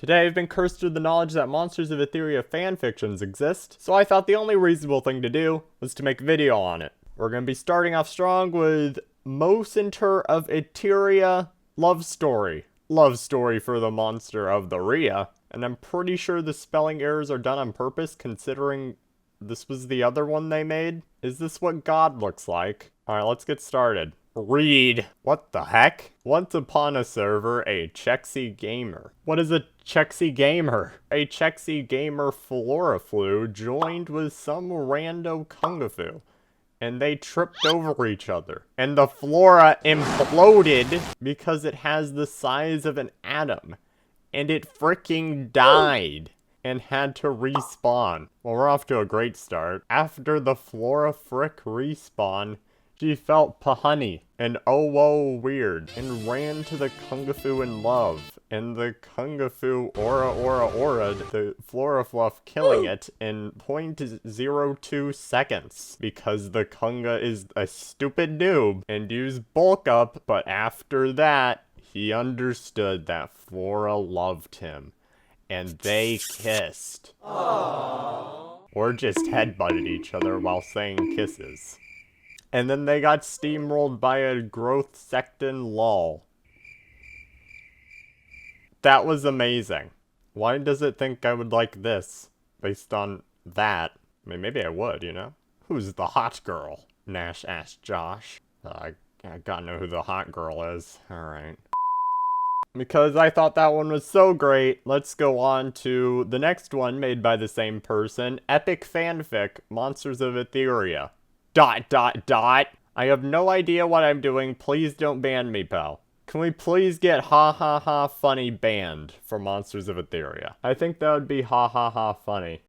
Today I've been cursed with the knowledge that monsters of Etheria Fanfictions exist, so I thought the only reasonable thing to do was to make a video on it. We're going to be starting off strong with Mosnter of Eteria Love Story. Love story for the monster of the Rhea, and I'm pretty sure the spelling errors are done on purpose considering this was the other one they made. Is this what God looks like? Alright, let's get started. Read. What the heck? Once upon a server, a Chexy gamer. What is a Chexy gamer? A Chexy gamer Florafluff joined with some rando Kungafu, and they tripped over each other. And the Flora imploded because it has the size of an atom. And it freaking died and had to respawn. Well, we're off to a great start. After the Flora frick respawn, she felt pahunny and oh whoa weird and ran to the Kungafu in love. And the Kungafu aura the Florafluff killing it in 0.02 seconds. Because the Kunga is a stupid noob and used bulk up, but after that, he understood that Flora loved him. And they kissed. Aww. Or just headbutted each other while saying kisses. And then they got steamrolled by a growth sectin lol. That was amazing. Why does it think I would like this based on that? I mean, maybe I would, you know? Who's the hot girl? Nash asked Josh. I gotta know who the hot girl is. Alright. Because I thought that one was so great, let's go on to the next one made by the same person. Epic Fanfic, Monsters of Etheria. ... I have no idea what I'm doing. Please don't ban me, pal. Can we please get ha ha ha funny banned for Monsters of Etheria? I think that would be ha ha ha funny.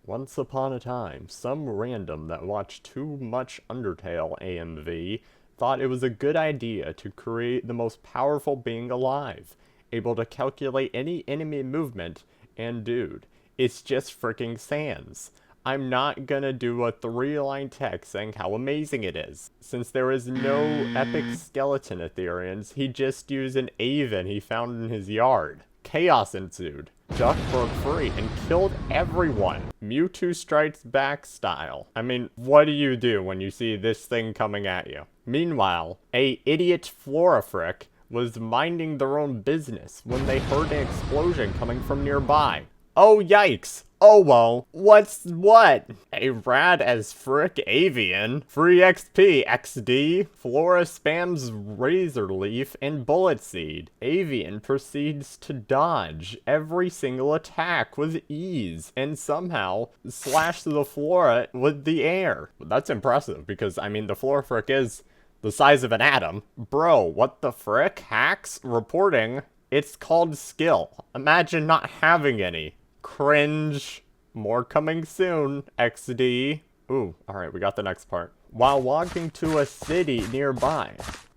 Once upon a time, some random that watched too much Undertale AMV thought it was a good idea to create the most powerful being alive, able to calculate any enemy movement, and dude, it's just freaking Sans. I'm not gonna do a 3-line text saying how amazing it is. Since there is no epic skeleton Etherians, he just used an Aven he found in his yard. Chaos ensued. Duck broke free and killed everyone. Mewtwo strikes back style. I mean, what do you do when you see this thing coming at you? Meanwhile, a idiot Florafrick was minding their own business when they heard an explosion coming from nearby. Oh yikes! Oh well, what? A rad as frick avian. Free XP, XD. Flora spams Razor Leaf and Bullet Seed. Avian proceeds to dodge every single attack with ease and somehow slash the Flora with the air. That's impressive because, I mean, the Flora frick is the size of an atom. Bro, what the frick? Hacks reporting. It's called skill. Imagine not having any. Cringe. More coming soon, XD. Ooh, alright, we got the next part. While walking to a city nearby,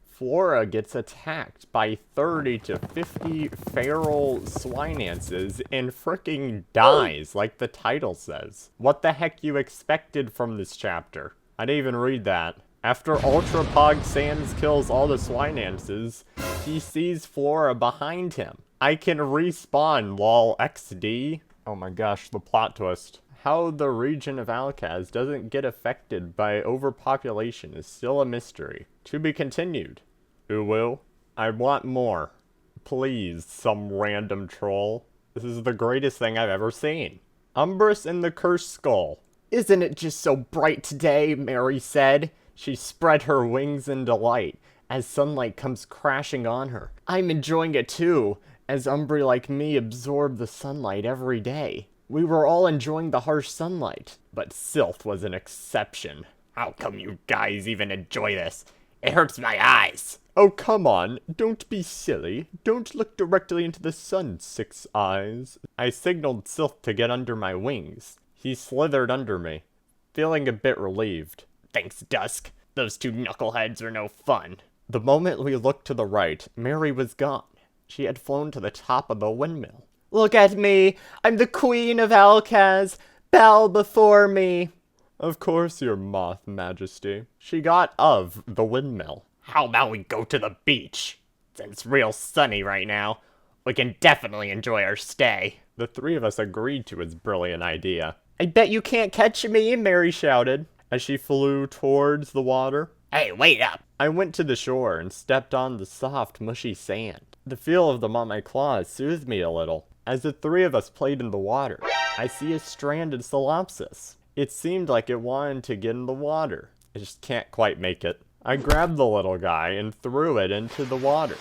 Flora gets attacked by 30 to 50 feral swinances and fricking dies, like the title says. What the heck you expected from this chapter? I didn't even read that. After Ultra Pog Sans kills all the swinances, he sees Flora behind him. I can respawn, lol, XD. Oh my gosh, the plot twist. How the region of Alcaz doesn't get affected by overpopulation is still a mystery. To be continued. Uwu, I want more. Please, some random troll. This is the greatest thing I've ever seen. Umbris in the Cursed Skull. Isn't it just so bright today, Mary said. She spread her wings in delight as sunlight comes crashing on her. I'm enjoying it too, as Umbri like me absorb the sunlight every day. We were all enjoying the harsh sunlight, but Sylph was an exception. How come you guys even enjoy this? It hurts my eyes. Oh, come on. Don't be silly. Don't look directly into the sun, 6 eyes. I signaled Sylph to get under my wings. He slithered under me, feeling a bit relieved. Thanks, Dusk. Those two knuckleheads are no fun. The moment we looked to the right, Mary was gone. She had flown to the top of the windmill. Look at me! I'm the Queen of Alcaz! Bow before me! Of course, your moth majesty. She got of the windmill. How about we go to the beach? It's real sunny right now. We can definitely enjoy our stay. The three of us agreed to his brilliant idea. I bet you can't catch me, Mary shouted. As she flew towards the water, Hey, wait up. I went to the shore and stepped on the soft, mushy sand. The feel of them on my claws soothed me a little. As the three of us played in the water, I see a stranded Solopsis. It seemed like it wanted to get in the water. I just can't quite make it. I grabbed the little guy and threw it into the water.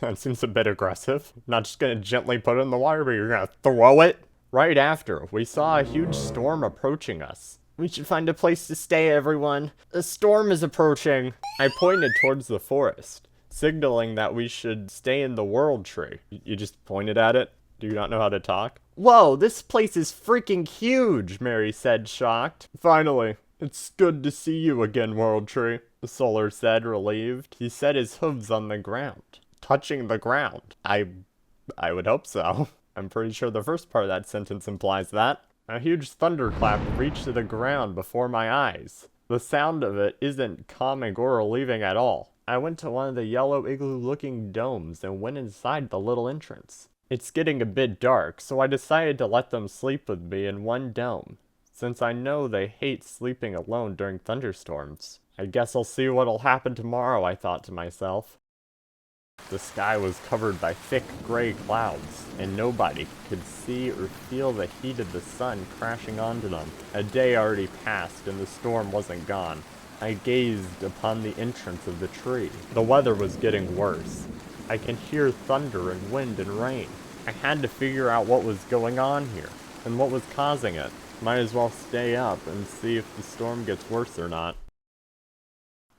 That seems a bit aggressive. Not just gonna gently put it in the water, but you're gonna throw it? Right after, we saw a huge storm approaching us. We should find a place to stay, everyone. A storm is approaching. I pointed towards the forest, signaling that we should stay in the world tree. You just pointed at it? Do you not know how to talk? Whoa, this place is freaking huge, Mary said, shocked. Finally, it's good to see you again, World Tree, the Solar said, relieved. He set his hooves on the ground, touching the ground. I would hope so. I'm pretty sure the first part of that sentence implies that. A huge thunderclap reached to the ground before my eyes. The sound of it isn't comic or relieving at all. I went to one of the yellow igloo-looking domes and went inside the little entrance. It's getting a bit dark, so I decided to let them sleep with me in one dome, since I know they hate sleeping alone during thunderstorms. I guess I'll see what'll happen tomorrow, I thought to myself. The sky was covered by thick gray clouds, and nobody could see or feel the heat of the sun crashing onto them. A day already passed, and the storm wasn't gone. I gazed upon the entrance of the tree. The weather was getting worse. I can hear thunder and wind and rain. I had to figure out what was going on here, and what was causing it. Might as well stay up and see if the storm gets worse or not.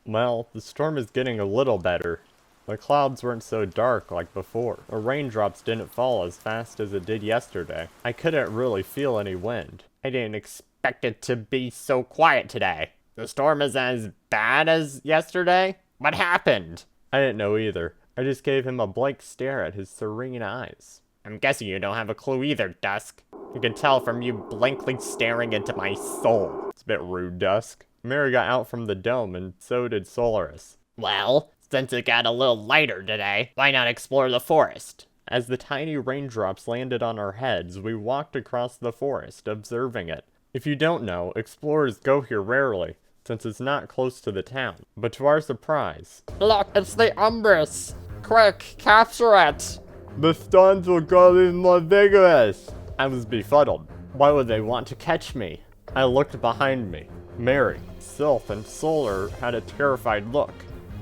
Well, the storm is getting a little better. The clouds weren't so dark like before. The raindrops didn't fall as fast as it did yesterday. I couldn't really feel any wind. I didn't expect it to be so quiet today. The storm is as bad as yesterday? What happened? I didn't know either. I just gave him a blank stare at his serene eyes. I'm guessing you don't have a clue either, Dusk. I can tell from you blankly staring into my soul. It's a bit rude, Dusk. Mary got out from the dome, and so did Solaris. Well, since it got a little lighter today, why not explore the forest? As the tiny raindrops landed on our heads, we walked across the forest, observing it. If you don't know, explorers go here rarely, since it's not close to the town. But to our surprise... Look, it's the Umbris! Quick, capture it! The storms will grow even more vigorous! I was befuddled. Why would they want to catch me? I looked behind me. Mary, Sylph, and Solar had a terrified look.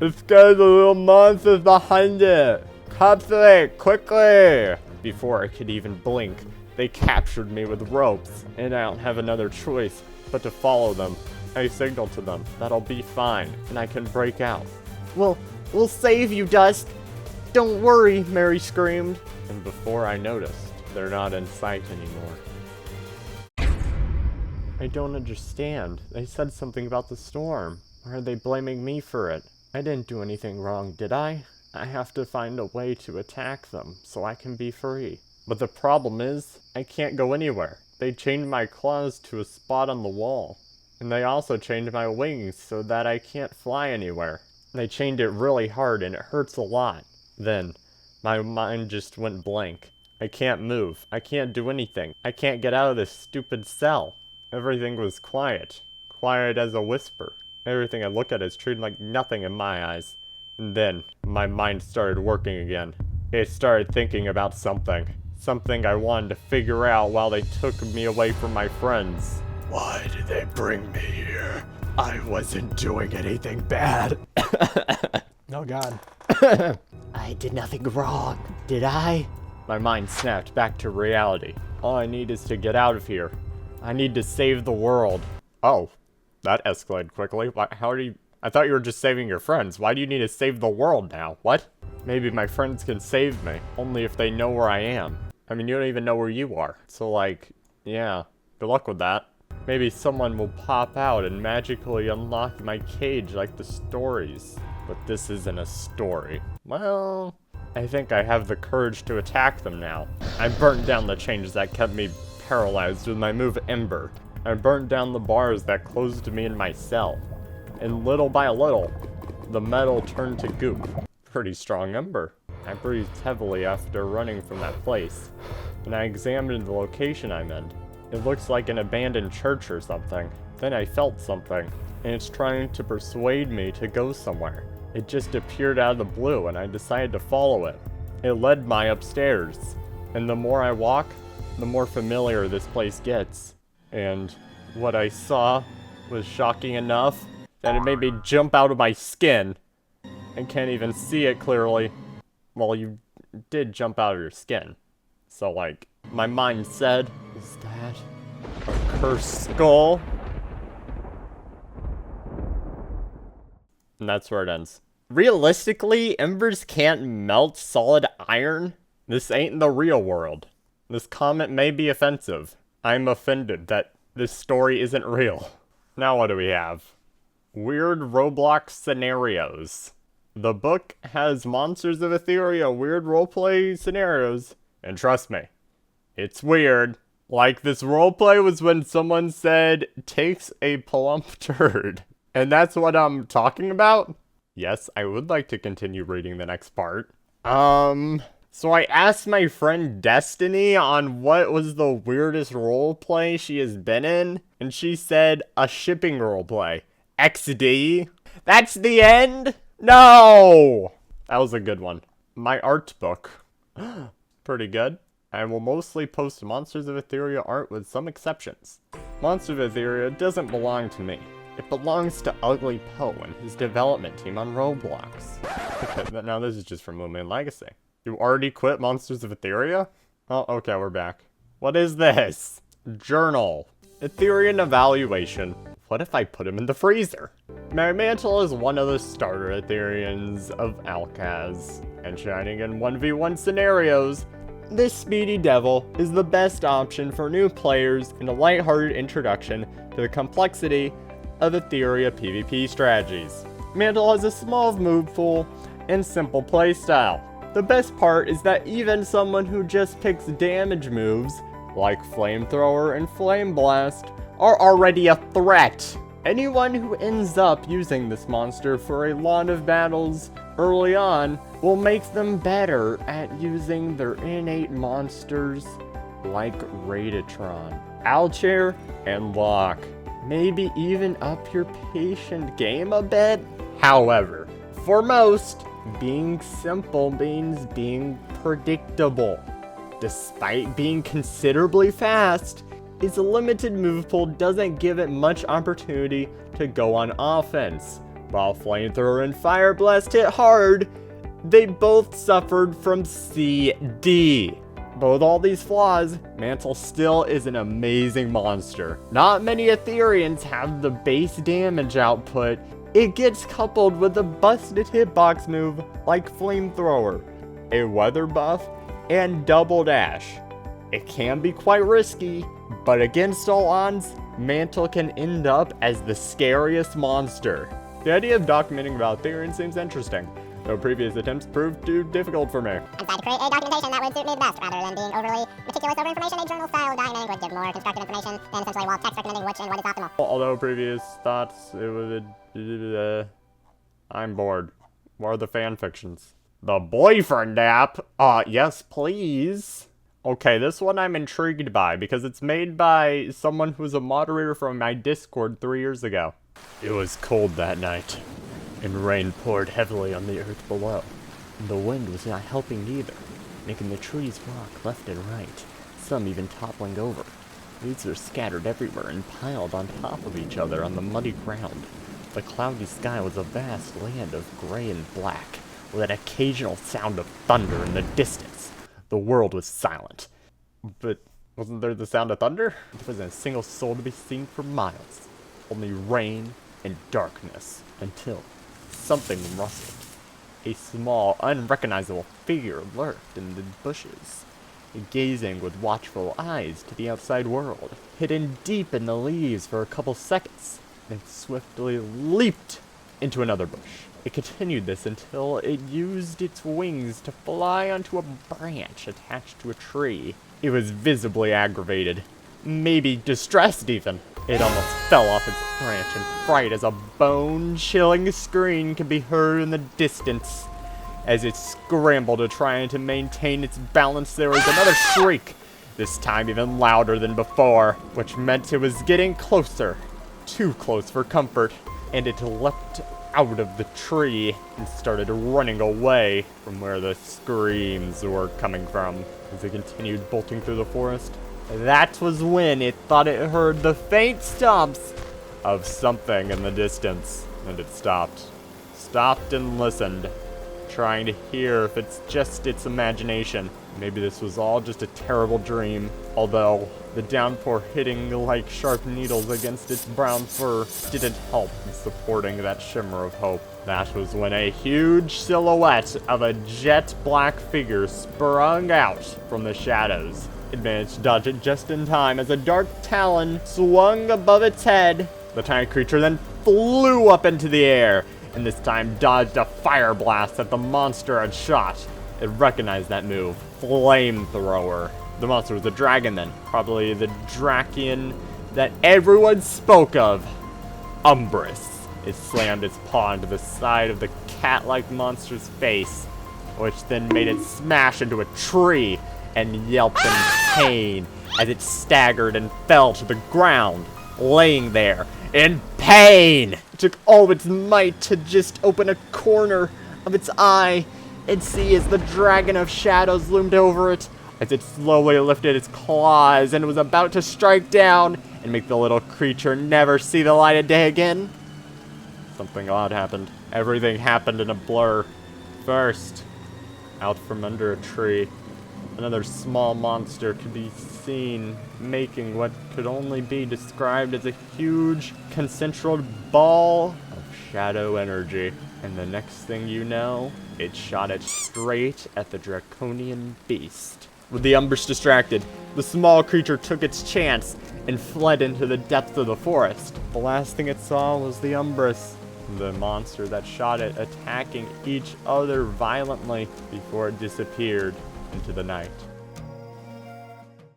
It's got the little monsters behind it! Capture it, quickly! Before I could even blink, they captured me with ropes, and I don't have another choice but to follow them. I signaled to them that I'll be fine, and I can break out. We'll save you, Dusk! Don't worry, Mary screamed. And before I noticed, they're not in sight anymore. I don't understand. They said something about the storm. Or are they blaming me for it? I didn't do anything wrong, did I? I have to find a way to attack them, so I can be free. But the problem is, I can't go anywhere. They chained my claws to a spot on the wall. And they also chained my wings so that I can't fly anywhere. They chained it really hard and it hurts a lot. Then, my mind just went blank. I can't move. I can't do anything. I can't get out of this stupid cell. Everything was quiet. Quiet as a whisper. Everything I look at is treated like nothing in my eyes. And then, my mind started working again. It started thinking about something. Something I wanted to figure out while they took me away from my friends. Why did they bring me here? I wasn't doing anything bad. Oh god. I did nothing wrong, did I? My mind snapped back to reality. All I need is to get out of here. I need to save the world. Oh, that escalated quickly. How are you... I thought you were just saving your friends. Why do you need to save the world now? What? Maybe my friends can save me, only if they know where I am. I mean, you don't even know where you are. So like, yeah, good luck with that. Maybe someone will pop out and magically unlock my cage like the stories. But this isn't a story. Well, I think I have the courage to attack them now. I burnt down the chains that kept me paralyzed with my move Ember. I burned down the bars that closed me in my cell. And little by little, the metal turned to goop. Pretty strong Ember. I breathed heavily after running from that place, and I examined the location I'm in. It looks like an abandoned church or something. Then I felt something, and it's trying to persuade me to go somewhere. It just appeared out of the blue, and I decided to follow it. It led me upstairs, and the more I walk, the more familiar this place gets. And what I saw was shocking enough that it made me jump out of my skin. I can't even see it clearly. Well, you did jump out of your skin. So, like, my mind said, is that a cursed skull? And that's where it ends. Realistically, Umbris can't melt solid iron. This ain't the real world. This comment may be offensive. I'm offended that this story isn't real. Now what do we have? Weird Roblox scenarios. The book has Monsters of Etheria weird roleplay scenarios. And trust me, it's weird. Like, this roleplay was when someone said, takes a plump turd. And that's what I'm talking about? Yes, I would like to continue reading the next part. So I asked my friend Destiny on what was the weirdest roleplay she has been in, and she said a shipping roleplay. XD? That's the end? No! That was a good one. My art book. Pretty good. I will mostly post Monsters of Etheria art with some exceptions. Monsters of Etheria doesn't belong to me. It belongs to Ugly Poe and his development team on Roblox. Okay, but now this is just from Lumen Legacy. You already quit Monsters of Etheria? Oh, okay, we're back. What is this? Journal. Etherean evaluation. What if I put him in the freezer? My mantle is one of the starter Etherians of Alcaz, and shining in 1v1 scenarios. This speedy devil is the best option for new players and a lighthearted introduction to the complexity of Etheria PvP strategies. Mantle has a small move pool and simple playstyle. The best part is that even someone who just picks damage moves, like Flamethrower and Flame Blast, are already a threat. Anyone who ends up using this monster for a lot of battles early on will make them better at using their innate monsters like Radatron, Alchair, and Locke. Maybe even up your patient game a bit. However, for most, being simple means being predictable. Despite being considerably fast, its limited move pool doesn't give it much opportunity to go on offense. While Flamethrower and Fire Blast hit hard, they both suffered from CD. But with all these flaws, Mantle still is an amazing monster. Not many Etherians have the base damage output. It gets coupled with a busted hitbox move like Flamethrower, a weather buff, and double dash. It can be quite risky, but against all odds, Mantle can end up as the scariest monster. The idea of documenting about Etherians seems interesting, though previous attempts proved too difficult for me. I decided to create a documentation that would suit me the best, rather than being overly meticulous over information. A journal-style documenting would give more constructive information than essentially wall text recommending which and what is optimal. Although previous thoughts, it would... I'm bored. What are the fanfictions? The boyfriend app? Yes, please. Okay, this one I'm intrigued by, because it's made by someone who was a moderator from my Discord 3 years ago. It was cold that night, and rain poured heavily on the earth below. The wind was not helping either, making the trees rock left and right, some even toppling over. Leaves were scattered everywhere and piled on top of each other on the muddy ground. The cloudy sky was a vast land of gray and black, with an occasional sound of thunder in the distance. The world was silent. But wasn't there the sound of thunder? There wasn't a single soul to be seen for miles. Only rain and darkness, until something rustled. A small, unrecognizable figure lurked in the bushes, gazing with watchful eyes to the outside world. Hidden deep in the leaves for a couple seconds, then swiftly leaped into another bush. It continued this until it used its wings to fly onto a branch attached to a tree. It was visibly aggravated, maybe distressed even. It almost fell off its branch in fright as a bone-chilling scream could be heard in the distance. As it scrambled to try and to maintain its balance, there was another shriek, this time even louder than before, which meant it was getting closer. Too close for comfort, and it leapt out of the tree and started running away from where the screams were coming from as it continued bolting through the forest. That was when it thought it heard the faint stomps of something in the distance, and it stopped. Stopped and listened, trying to hear if it's just its imagination. Maybe this was all just a terrible dream, although the downpour hitting like sharp needles against its brown fur didn't help in supporting that shimmer of hope. That was when a huge silhouette of a jet black figure sprung out from the shadows. It managed to dodge it just in time as a dark talon swung above its head. The tiny creature then flew up into the air, and this time dodged a fire blast that the monster had shot. It recognized that move. Flamethrower. The monster was a dragon then. Probably the Drakian that everyone spoke of. Umbris. It slammed its paw into the side of the cat-like monster's face, which then made it smash into a tree and yelped in pain as it staggered and fell to the ground, laying there in pain. It took all its might to just open a corner of its eye and see as the dragon of shadows loomed over it, as it slowly lifted its claws and was about to strike down and make the little creature never see the light of day again. Something odd happened. Everything happened in a blur. First, out from under a tree, another small monster could be seen making what could only be described as a huge, concentrated ball of shadow energy. And the next thing you know, it shot it straight at the draconian beast. With the Umbris distracted, the small creature took its chance and fled into the depths of the forest. The last thing it saw was the Umbris, the monster that shot it, attacking each other violently before it disappeared into the night.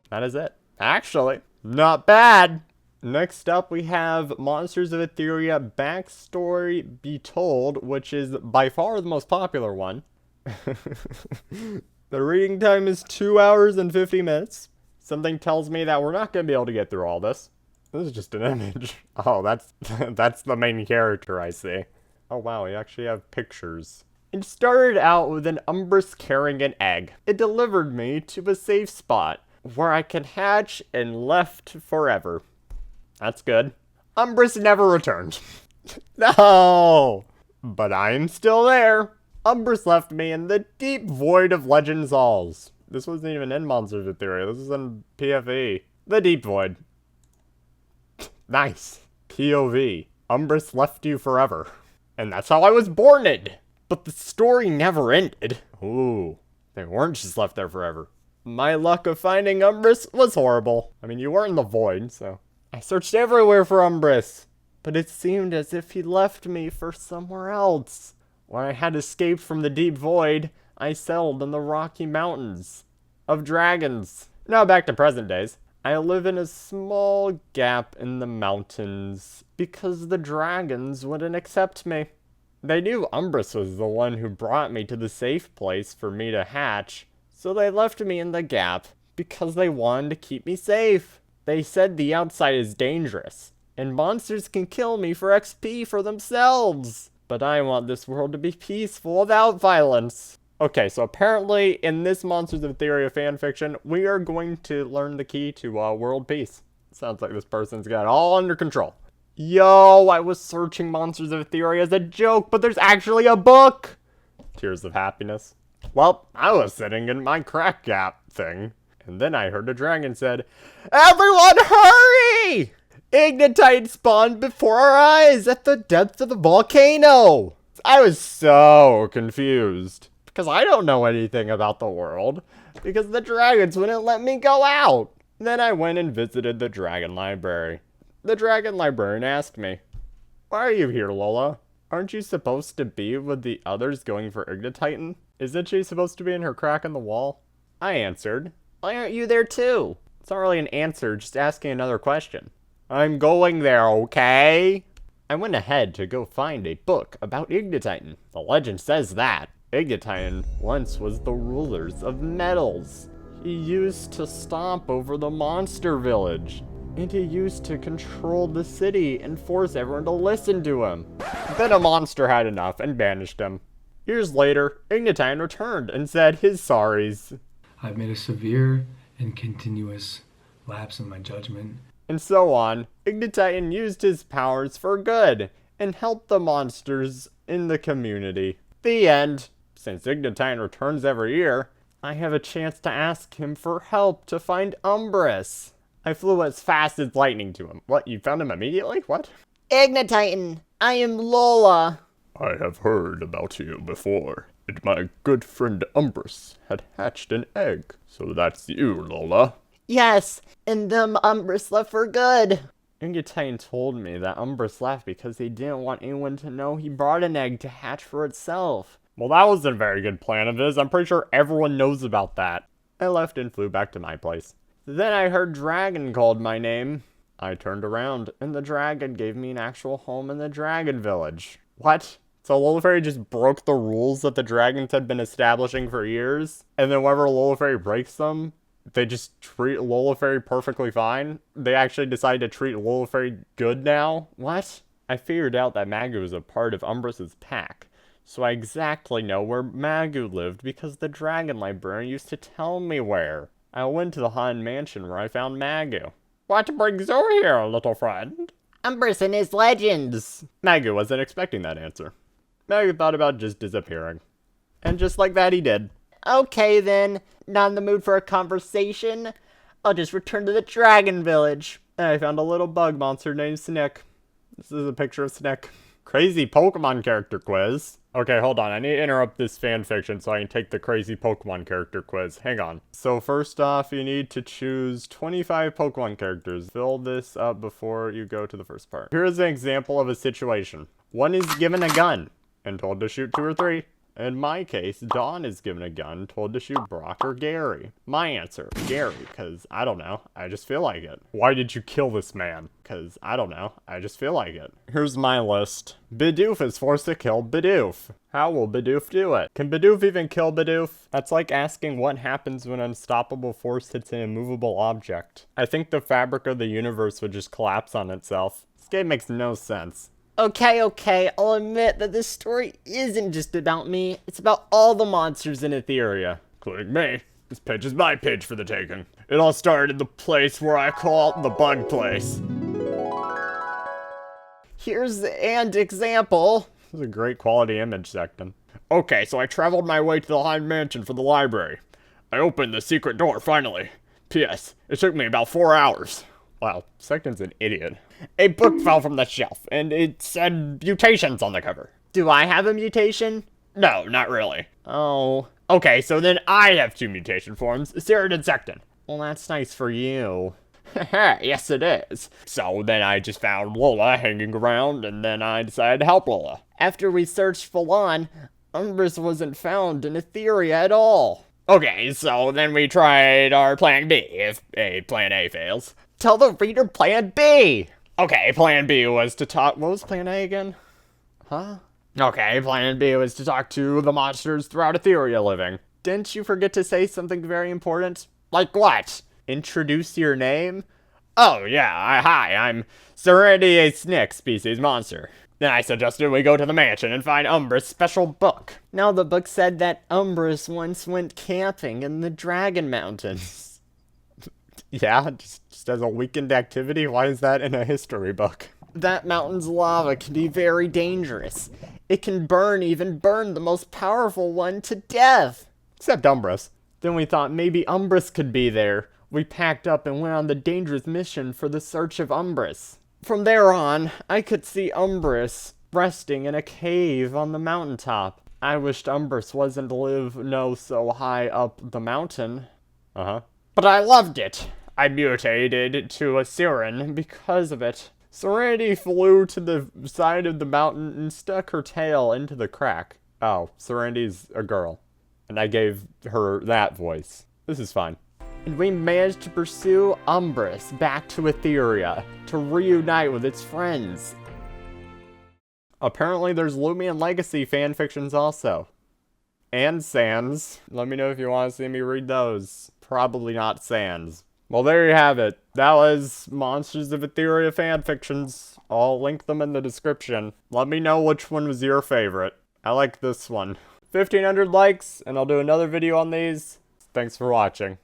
That is it. Actually, not bad. Next up, we have Monsters of Etheria Backstory Betold, which is by far the most popular one. The reading time is 2 hours and 50 minutes. Something tells me that we're not going to be able to get through all this. This is just an image. Oh, that's the main character I see. Oh wow, we actually have pictures. It started out with an Umbris carrying an egg. It delivered me to a safe spot where I can hatch and left forever. That's good. Umbris never returned. No! But I'm still there. Umbris left me in the deep void of Legends Halls. This wasn't even in Monsters of Etheria. This was in PFE. The deep void. Nice. POV. Umbris left you forever. And that's how I was born in. But the story never ended. Ooh. They weren't just left there forever. My luck of finding Umbris was horrible. I mean, you weren't in the void, so. I searched everywhere for Umbris, but it seemed as if he left me for somewhere else. When I had escaped from the deep void, I settled in the Rocky Mountains of Dragons. Now back to present days. I live in a small gap in the mountains because the dragons wouldn't accept me. They knew Umbris was the one who brought me to the safe place for me to hatch, so they left me in the gap because they wanted to keep me safe. They said the outside is dangerous, and monsters can kill me for XP for themselves. But I want this world to be peaceful without violence. Okay, so apparently in this Monsters of Etheria fanfiction, we are going to learn the key to world peace. Sounds like this person's got it all under control. Yo, I was searching Monsters of Etheria as a joke, but there's actually a book! Tears of happiness. Well, I was sitting in my crack gap thing, and then I heard a dragon said, "Everyone hurry! Ignitite spawned before our eyes at the depths of the volcano!" I was so confused, because I don't know anything about the world, because the dragons wouldn't let me go out. Then I went and visited the dragon library. The dragon librarian asked me, "Why are you here, Lola? Aren't you supposed to be with the others going for Ignititan? Isn't she supposed to be in her crack in the wall?" I answered, "Why aren't you there too?" It's not really an answer, just asking another question. "I'm going there, okay?" I went ahead to go find a book about Ignititan. The legend says that. Ignatian once was the rulers of metals. He used to stomp over the monster village. And he used to control the city and force everyone to listen to him. Then a monster had enough and banished him. Years later, Ignatian returned and said his sorries. I've made a severe and continuous lapse in my judgment. And so on, Ignatian used his powers for good and helped the monsters in the community. The end. Since Ignatian returns every year, I have a chance to ask him for help to find Umbris. I flew as fast as lightning to him. What, you found him immediately? What? Ignatian, I am Lola. I have heard about you before. And my good friend Umbris had hatched an egg. So that's you, Lola. Yes, and them Umbris left for good. Ignatian told me that Umbris left because he didn't want anyone to know he brought an egg to hatch for itself. Well, that wasn't a very good plan of his. I'm pretty sure everyone knows about that. I left and flew back to my place. Then I heard Dragon called my name. I turned around, and the dragon gave me an actual home in the dragon village. What? So Lola Fairy just broke the rules that the dragons had been establishing for years? And then whenever Lola Fairy breaks them, they just treat Lola Fairy perfectly fine? They actually decide to treat Lola Fairy good now? What? I figured out that Magoo was a part of Umbris's pack. So I exactly know where Magoo lived because the dragon librarian used to tell me where. I went to the Haunted Mansion where I found Magoo. What brings you here, little friend? Umbris and his legends. Magoo wasn't expecting that answer. Magoo thought about just disappearing. And just like that, he did. Okay then, not in the mood for a conversation. I'll just return to the dragon village. And I found a little bug monster named Snick. This is a picture of Snick. Crazy Pokemon character quiz. Okay, hold on. I need to interrupt this fanfiction so I can take the crazy Pokemon character quiz. Hang on. So first off, you need to choose 25 Pokemon characters. Fill this up before you go to the first part. Here's an example of a situation. One is given a gun and told to shoot 2 or 3. In my case, Dawn is given a gun, told to shoot Brock or Gary. My answer, Gary, because I don't know, I just feel like it. Why did you kill this man? Because I don't know, I just feel like it. Here's my list. Bidoof is forced to kill Bidoof. How will Bidoof do it? Can Bidoof even kill Bidoof? That's like asking what happens when unstoppable force hits an immovable object. I think the fabric of the universe would just collapse on itself. This game makes no sense. Okay, I'll admit that this story isn't just about me. It's about all the monsters in Etheria. Including me. This pitch is my pitch for the taking. It all started in the place where I call the bug place. Here's an example. This is a great quality image section. Okay, so I traveled my way to the Haunted Mansion for the library. I opened the secret door, finally. P.S. It took me about 4 hours. Wow, Secton's an idiot. A book fell from the shelf, and it said mutations on the cover. Do I have a mutation? No, not really. Oh. Okay, so then I have 2 mutation forms, Cerid and Secton. Well, that's nice for you. Yes, it is. So then I just found Lola hanging around, and then I decided to help Lola. After we searched full on, Umbris wasn't found in Etheria at all. Okay, so then we tried our plan B, if plan A fails. Tell the reader plan B! Okay, plan B was to talk... What was plan A again? Huh? Okay, plan B was to talk to the monsters throughout Etheria living. Didn't you forget to say something very important? Like what? Introduce your name? Oh, yeah, hi, I'm Serenity, a Snick species monster. Then I suggested we go to the mansion and find Umbris' special book. Now the book said that Umbris once went camping in the Dragon Mountains. Yeah, just as a weekend activity? Why is that in a history book? That mountain's lava can be very dangerous. It can even burn the most powerful one to death. Except Umbris. Then we thought maybe Umbris could be there. We packed up and went on the dangerous mission for the search of Umbris. From there on, I could see Umbris resting in a cave on the mountaintop. I wished Umbris wasn't to live so high up the mountain. Uh-huh. But I loved it. I mutated to a Siren because of it. Serenity flew to the side of the mountain and stuck her tail into the crack. Oh, Serenity's a girl. And I gave her that voice. This is fine. And we managed to pursue Umbris back to Etheria to reunite with its friends. Apparently there's Lumion Legacy fanfictions also. and Sans. Let me know if you want to see me read those. Probably not Sans. Well, there you have it. That was Monsters of Etheria Fanfictions. I'll link them in the description. Let me know which one was your favorite. I like this one. 1,500 likes, and I'll do another video on these. Thanks for watching.